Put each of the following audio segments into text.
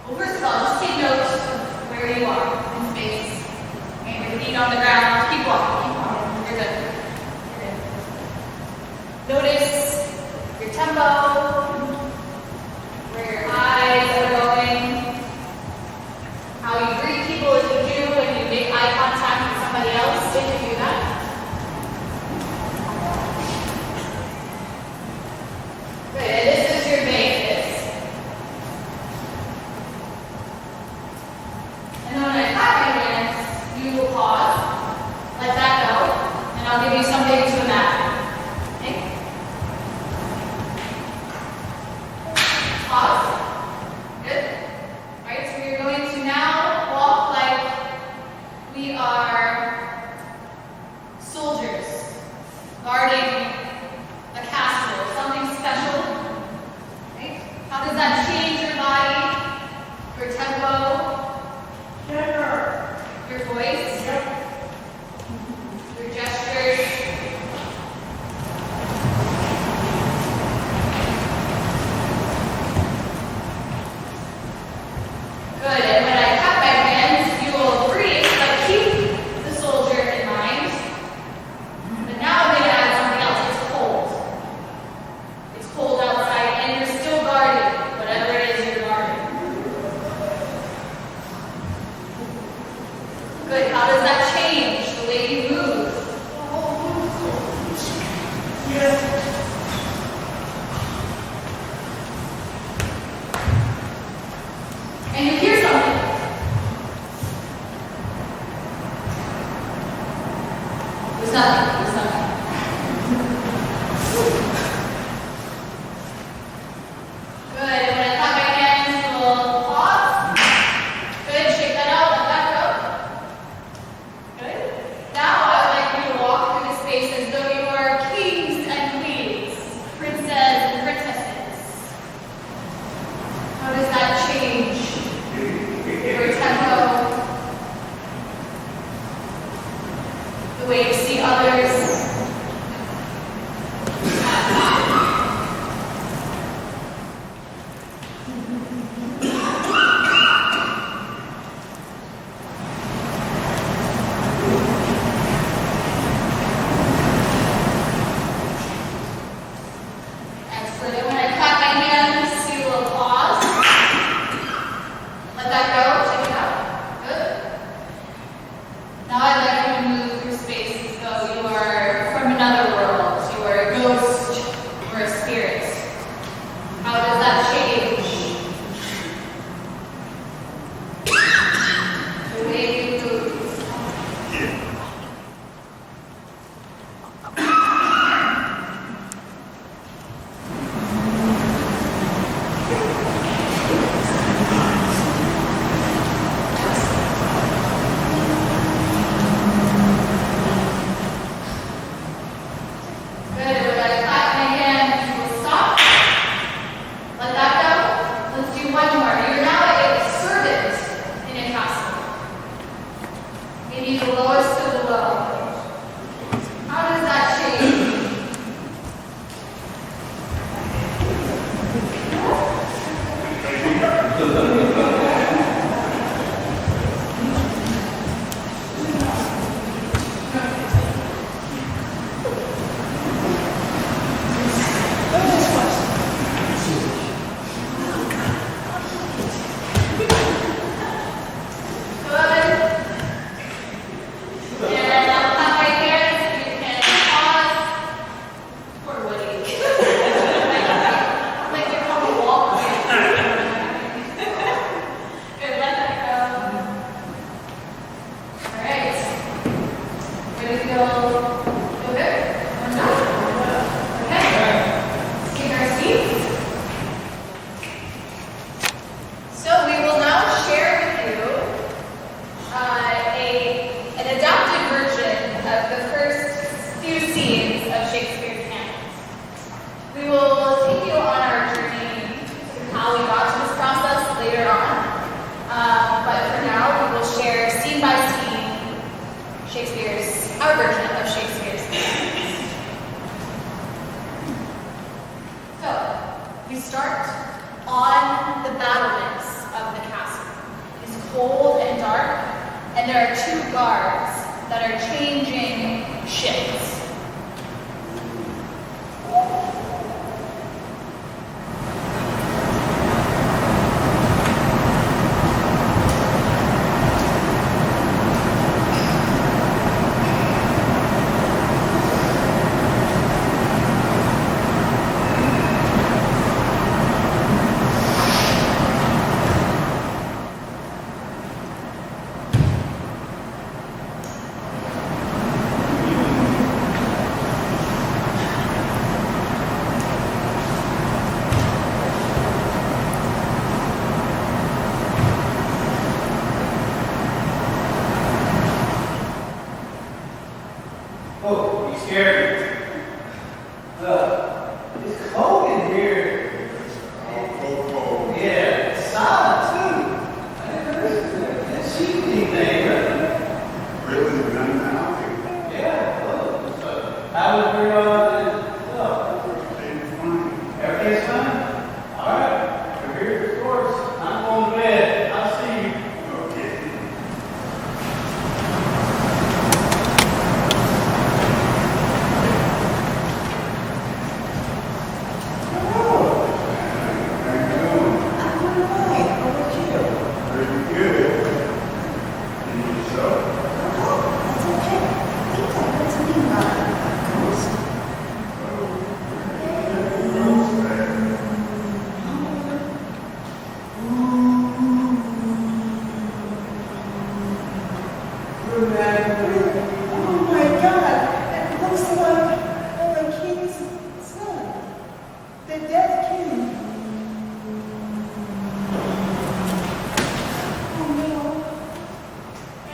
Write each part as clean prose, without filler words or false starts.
Well, first of all, just take note of where you are in space. Okay, your feet on the ground. Keep walking. You're good. Notice your tempo, where your eyes are going, how you greet people if you do, when you make eye contact with somebody else, if you do that. Good, and this is your basis. And then when I clap my hands, you will pause, let that go, and I'll give you something to imagine. Okay? Pause. Good. Alright, so we're going to now walk like we are soldiers guarding a castle, something special. Right? How does that change your body, your tempo, your voice, your gestures? Good, and when I clap my hands, you will breathe, but keep the soldier in mind. But now I'm going to add something else. It's cold. It's cold outside, and you're still guarding whatever it is you're guarding. Good, how does that change the way you move? And you hear something. There's nothing. There's nothing. Good. And when I clap my hands, we'll pause. Good. Shake that out. Let that go. Good. Now I would like you to walk through the space as though you are kings and queens, princes and princesses. How does that change your tempo, the way you see others? Excellent. And when I clap my hands, you will pause. Let that go. Check it out. Good. Now I'd like you to move through space as though you are from another world. You are a ghost or a spirit. How does that change the way you move? Good. When I clap my hands, you will stop. Let that go. Let's do one more. You're now a servant in a castle. Maybe the lowest of the low. How does that change? Good. And I'll clap my hands. You can pause. Poor Woody. Like you're on the wall. and there are 2 guards that are changing shifts. Oh, you scared me. It's cold in here. Cold. Yeah, it's solid too. I never heard that sheep anything. Really? None now? Yeah, look. So, how was your stuff? Everything's fine. Everything's fine? All right. We're here, of course. I'm going to bed. I'll see you. Okay. Very good. And yourself?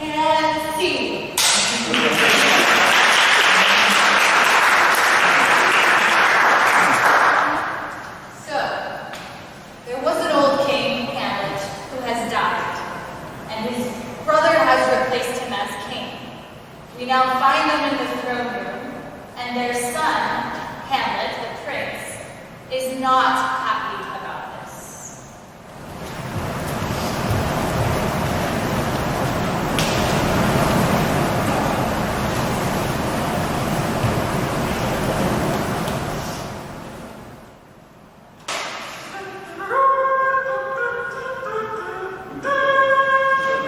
And scene. So, there was an old king, Hamlet, who has died, and his brother has replaced him as king. We now find them in the throne room, and their son, Hamlet, the prince, is not happy about this.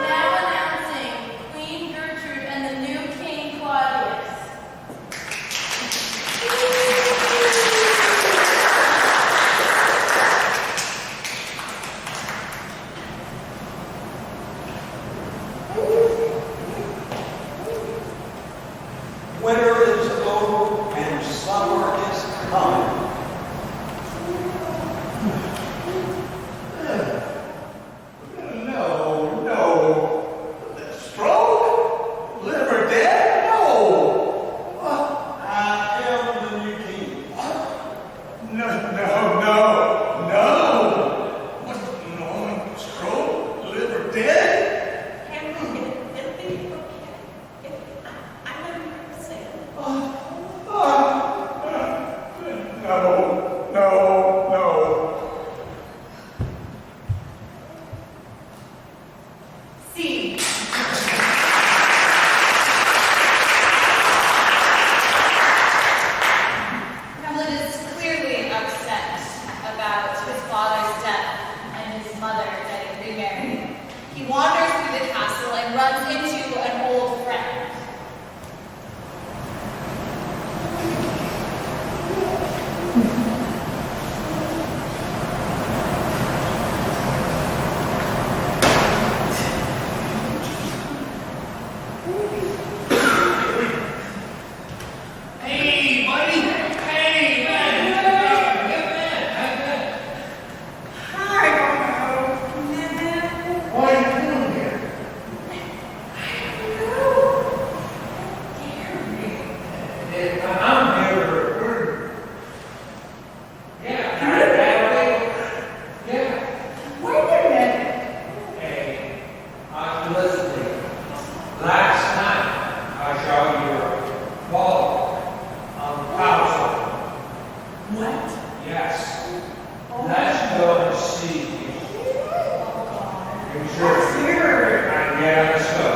Now announcing Queen Gertrude and the new King Claudius. Winter is over and summer is coming. No. Stroke? Liver dead? No. I am the new king. No. No. Stroke? Liver dead? No. Scene. Hamlet is clearly upset about his father's death and his mother getting remarried. He wanders through the castle and runs into an old friend. Hey, buddy. Hey, man. What are you doing here? I'm here to recruit. Yeah. Yeah. Hey, I'm listening. Last night, I saw your father on the couch. Yes. Let's go and see. You sure? Yeah, let's go.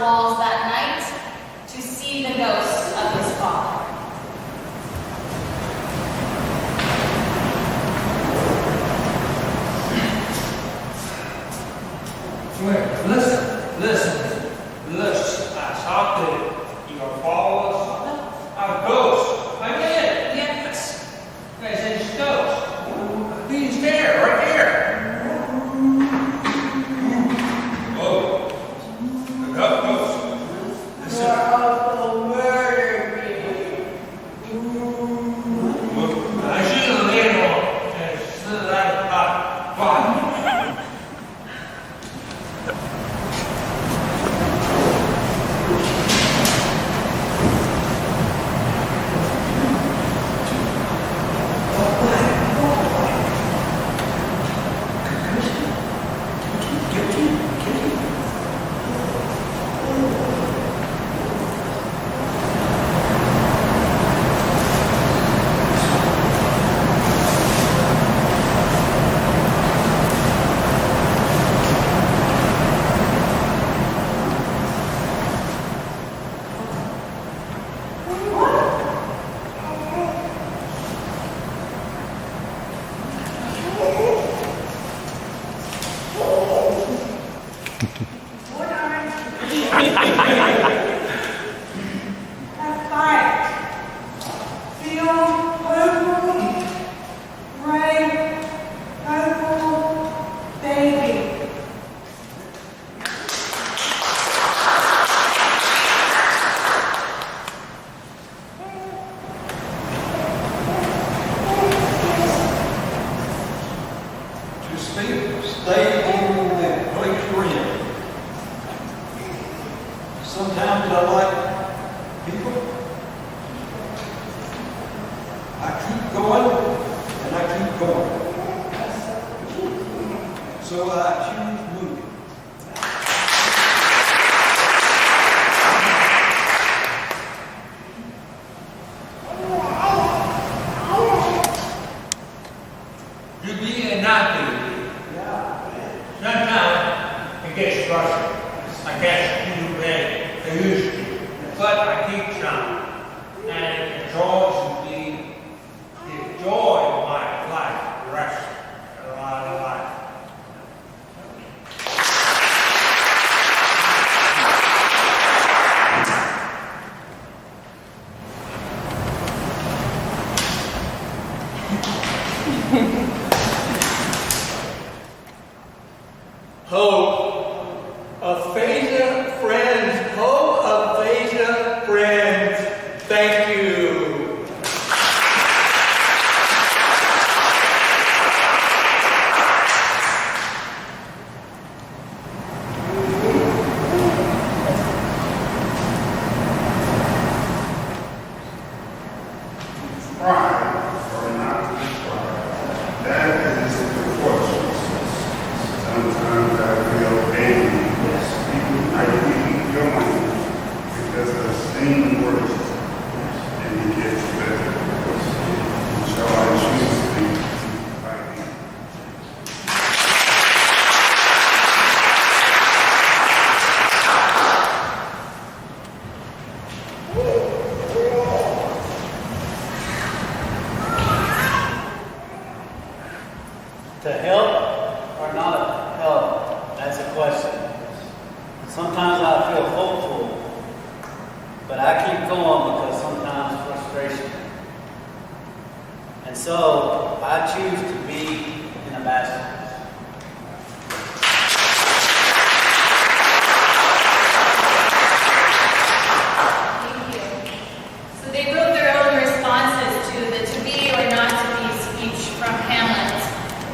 walls that night to see the ghost of his father. Wait, listen. I saw that your father was a ghost. I did, yes. I said it's a ghost. He's there, right there. Oh, the ghost. Listen. I should have laid on and slid out of the body. Sometimes I like people. I keep going and I keep going. So I choose moving. You be and not be. Sometimes it gets frustrating. I guess you ready. I used to. But I keep trying. And it enjoys me. The joy of my life. The rest of my life. Ho, aphasia friends, ho, aphasia friends, thank you. Try or not to try. That is the question. Sometimes I feel angry. People might be going because I've seen worse and it gets better. So I choose to be fighting. To help or not help, that's a question. Sometimes I feel hopeful, but I keep going because sometimes frustration. And so I choose to be an ambassador. Thank you. So they wrote their own responses to the to be or not to be speech from Hamlet,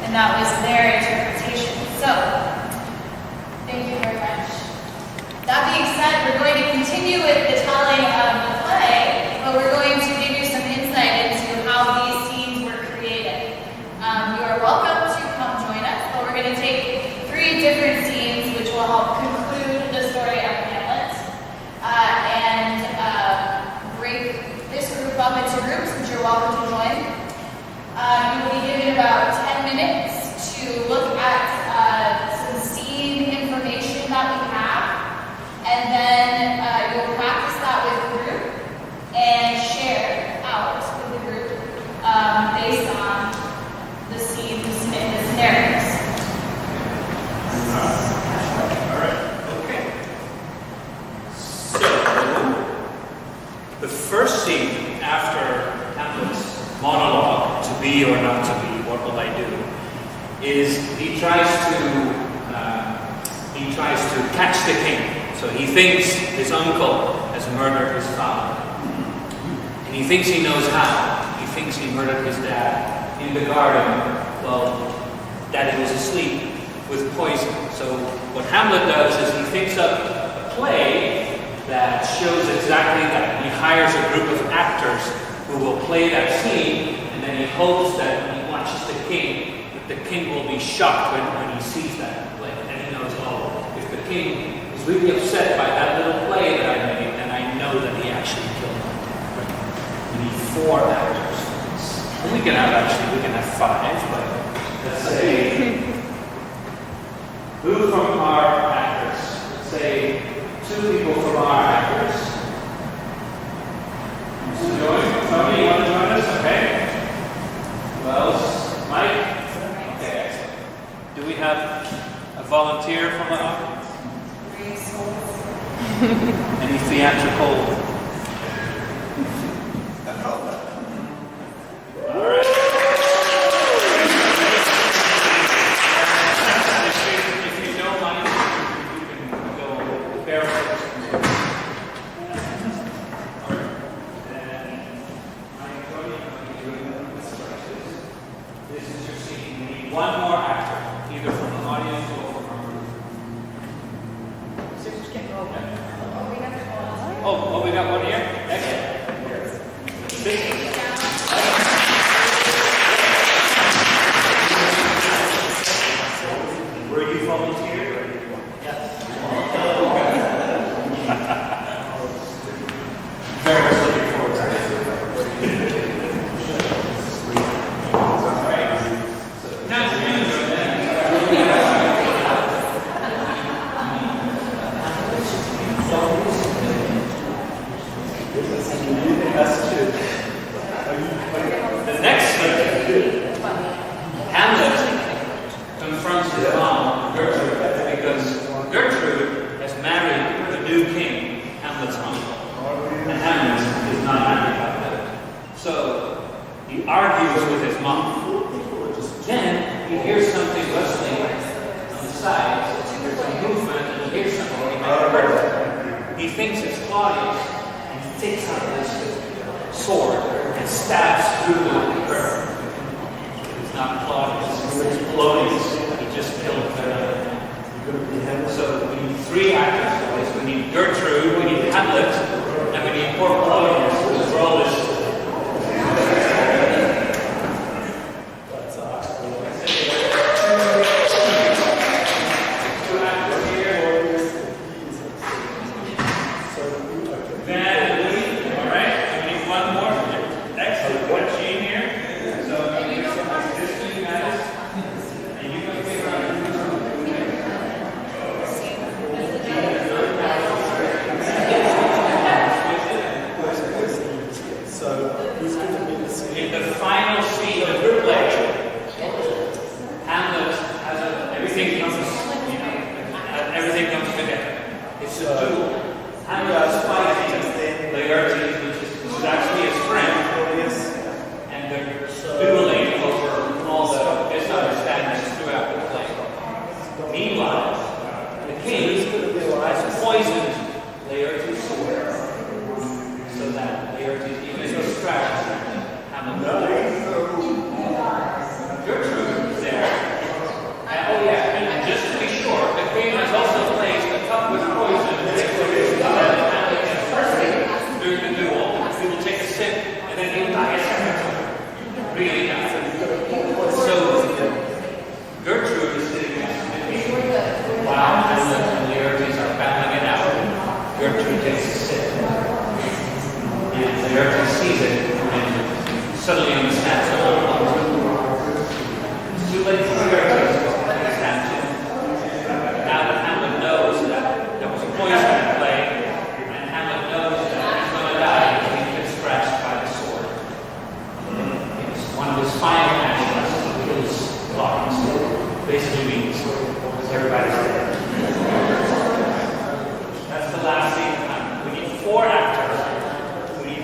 and that was their interpretation. So, thank you very much. That being said, we're going to continue with the telling of the play, but we're going to give you some insight into how these scenes were created. You are welcome to come join us, but we're going to take 3 different scenes which will help conclude the story of Hamlet and break this group up into groups, which you're welcome to join. You will be given about 10 minutes to look at some scene information that we have, and then first scene after Hamlet's monologue, to be or not to be, what will I do, is he tries to catch the king. So he thinks his uncle has murdered his father. And he thinks he knows how. He thinks he murdered his dad in the garden. Well, Daddy was asleep with poison. So what Hamlet does is he thinks up a play that shows exactly that. He hires a group of actors who will play that scene, and then he hopes that when he watches the king, that the king will be shocked when he sees that play. And he knows, oh, if the king is really upset by that little play that I made, then I know that he actually killed him. We need 4 actors for this. And we can have 5, but let's say, who from our actors? Let's say 2 people from our actors. Tony, you want to join us? Okay. Who else? Mike? Okay, excellent. Do we have a volunteer from the audience? Any theatrical? All right. If you don't mind, you can go barefoot. This is your scene. We need 1 more actor, either from the audience or from our group. Oh, we got 1 here? Excellent. Were you volunteered? Yes. Very much looking forward to it. The next scene, Hamlet confronts his mom, Gertrude, because Gertrude has married the new king, Hamlet's uncle, and Hamlet is not happy about that. So he argues with his mom. Then he hears something rustling on the side. There's a movement, and he hears something behind the curtain. He thinks it's Claudius, and he takes out this sword and stabs through the curtain. It's not Claudius, it's Polonius. He just killed the. So we need 3 actors. We need Gertrude, we need Hamlet, and we need poor Polonius, whose role is.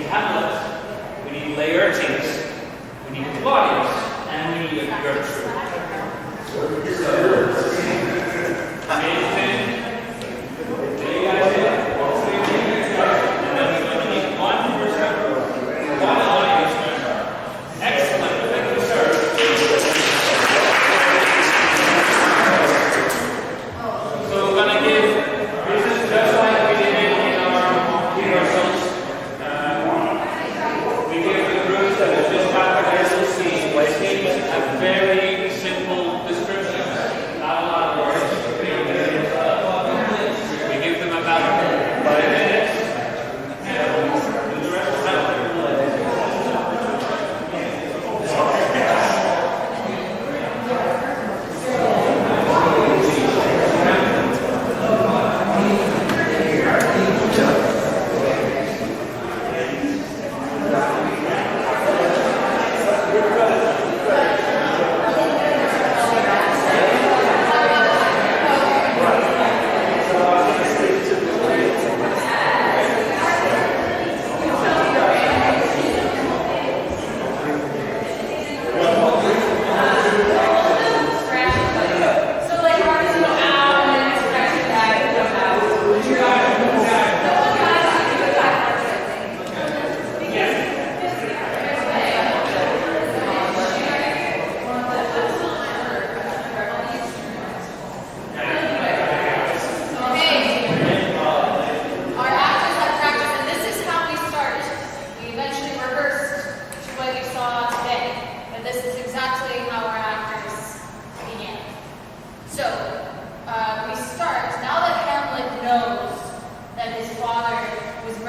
Hamlet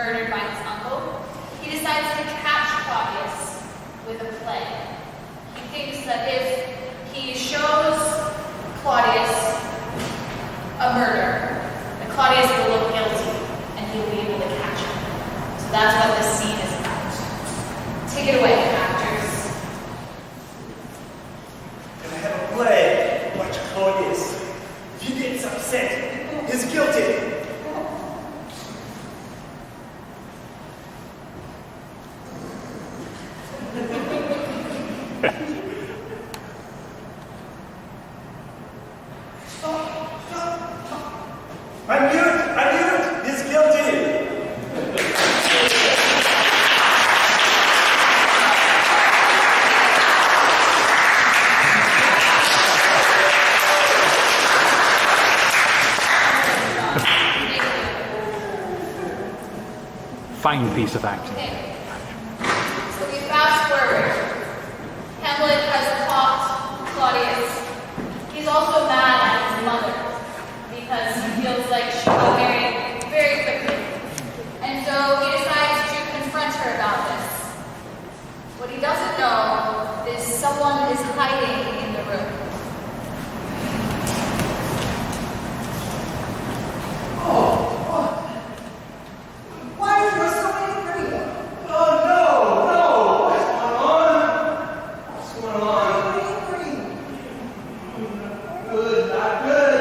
murdered by his uncle, he decides to catch Claudius with a play. He thinks that if he shows Claudius a murder, that Claudius will look guilty and he'll be able to catch him. So that's what this scene is about. Take it away, actors. Can I have a play? Watch Claudius. If he gets upset, he's guilty. I knew it, he's guilty. Fine piece of acting. Okay. So we fast forward. Hamlet has caught Claudius. He's also mad at his mother because he feels like she got married very quickly. And so he decides to confront her about this. What he doesn't know is someone is hiding in the room. Why are you so angry? Oh, no! What's going on? Why are you angry? Good, not good.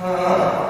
Uh,